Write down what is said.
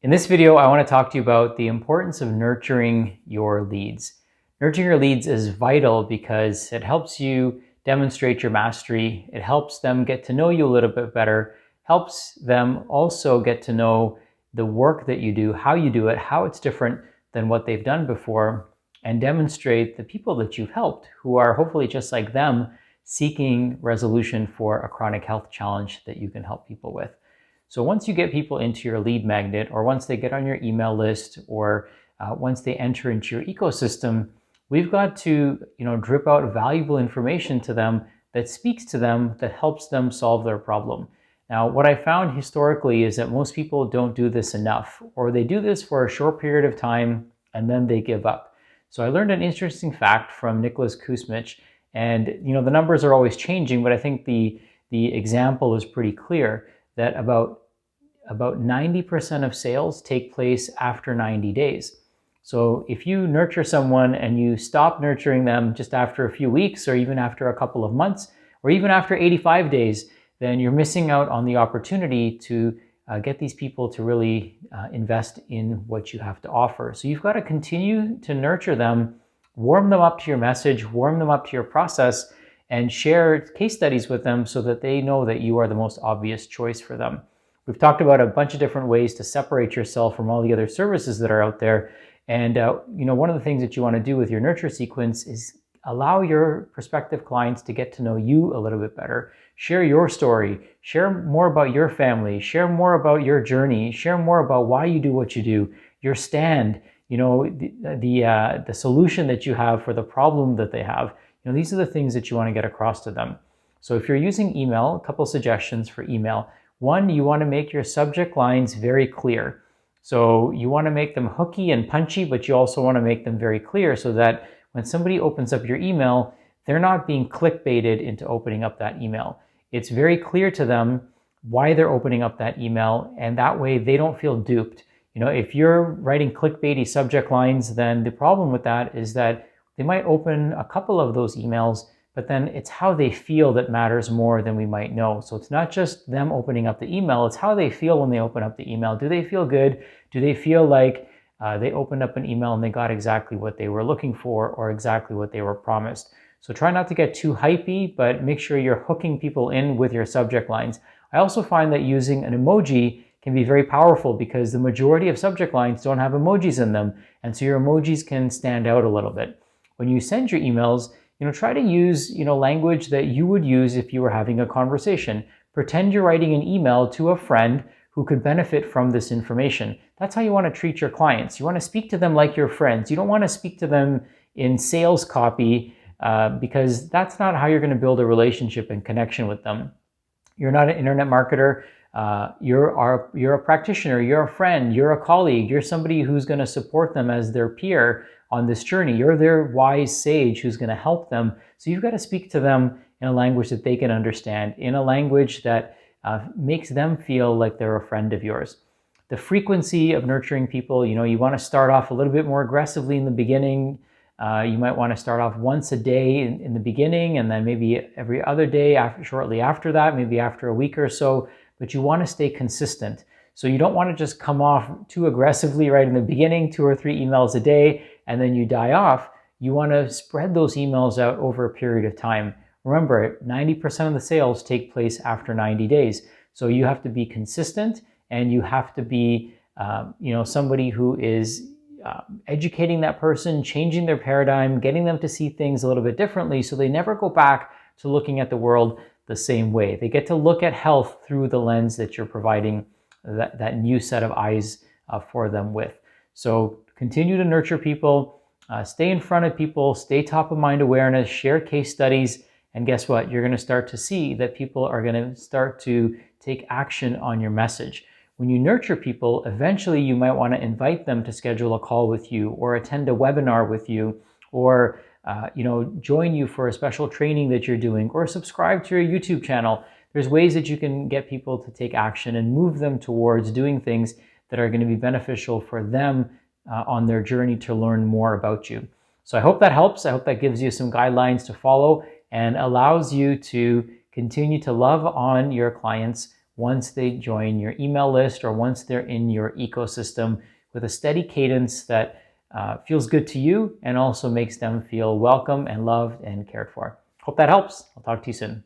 In this video, I want to talk to you about the importance of nurturing your leads. Nurturing your leads is vital because it helps you demonstrate your mastery. It helps them get to know you a little bit better, helps them also get to know the work that you do, how you do it, how it's different than what they've done before, and demonstrate the people that you've helped who are hopefully just like them, seeking resolution for a chronic health challenge that you can help people with. So once you get people into your lead magnet, or once they get on your email list, or once they enter into your ecosystem, we've got to drip out valuable information to them that speaks to them, that helps them solve their problem. Now, what I found historically is that most people don't do this enough, or they do this for a short period of time and then they give up. So I learned an interesting fact from Kusmich, and the numbers are always changing, but I think the example is pretty clear that about 90% of sales take place after 90 days. So if you nurture someone and you stop nurturing them just after a few weeks, or even after a couple of months, or even after 85 days, then you're missing out on the opportunity to get these people to really invest in what you have to offer. So you've got to continue to nurture them, warm them up to your message, warm them up to your process, and share case studies with them so that they know that you are the most obvious choice for them. We've talked about a bunch of different ways to separate yourself from all the other services that are out there. And one of the things that you want to do with your nurture sequence is allow your prospective clients to get to know you a little bit better. Share your story, share more about your family, share more about your journey, share more about why you do what you do, your stand, the solution that you have for the problem that they have. These are the things that you want to get across to them. So if you're using email, a couple suggestions for email. One, you want to make your subject lines very clear. So you want to make them hooky and punchy, but you also want to make them very clear so that when somebody opens up your email, they're not being clickbaited into opening up that email. It's very clear to them why they're opening up that email, and that way they don't feel duped. If you're writing clickbaity subject lines, then the problem with that is that they might open a couple of those emails, but then it's how they feel that matters more than we might know. So it's not just them opening up the email, it's how they feel when they open up the email. Do they feel good? Do they feel like they opened up an email and they got exactly what they were looking for, or exactly what they were promised? So try not to get too hypey, but make sure you're hooking people in with your subject lines. I also find that using an emoji can be very powerful because the majority of subject lines don't have emojis in them. And so your emojis can stand out a little bit. When you send your emails, try to use, language that you would use if you were having a conversation. Pretend you're writing an email to a friend who could benefit from this information. That's how you want to treat your clients. You want to speak to them like your friends. You don't want to speak to them in sales copy because that's not how you're going to build a relationship and connection with them. You're not an internet marketer. You're a practitioner. You're a friend. You're a colleague. You're somebody who's going to support them as their peer on this journey. You're their wise sage who's going to help them. So you've got to speak to them in a language that they can understand, in a language that makes them feel like they're a friend of yours. The frequency of nurturing people, you want to start off a little bit more aggressively in the beginning. You might want to start off once a day in the beginning, and then maybe every other day shortly after that, maybe after a week or so. But you want to stay consistent. So you don't want to just come off too aggressively right in the beginning, 2 or 3 emails a day, and then you die off. You want to spread those emails out over a period of time. Remember, 90% of the sales take place after 90 days. So you have to be consistent, and you have to be somebody who is educating that person, changing their paradigm, getting them to see things a little bit differently so they never go back to looking at the world the same way. They get to look at health through the lens that you're providing that new set of eyes for them with. So continue to nurture people, stay in front of people, stay top of mind awareness, share case studies, and guess what? You're going to start to see that people are going to start to take action on your message. When you nurture people, eventually you might want to invite them to schedule a call with you, or attend a webinar with you, or join you for a special training that you're doing, or subscribe to your YouTube channel. There's ways that you can get people to take action and move them towards doing things that are going to be beneficial for them on their journey to learn more about you. So I hope that helps. I hope that gives you some guidelines to follow and allows you to continue to love on your clients once they join your email list or once they're in your ecosystem with a steady cadence that feels good to you and also makes them feel welcome and loved and cared for. Hope that helps. I'll talk to you soon.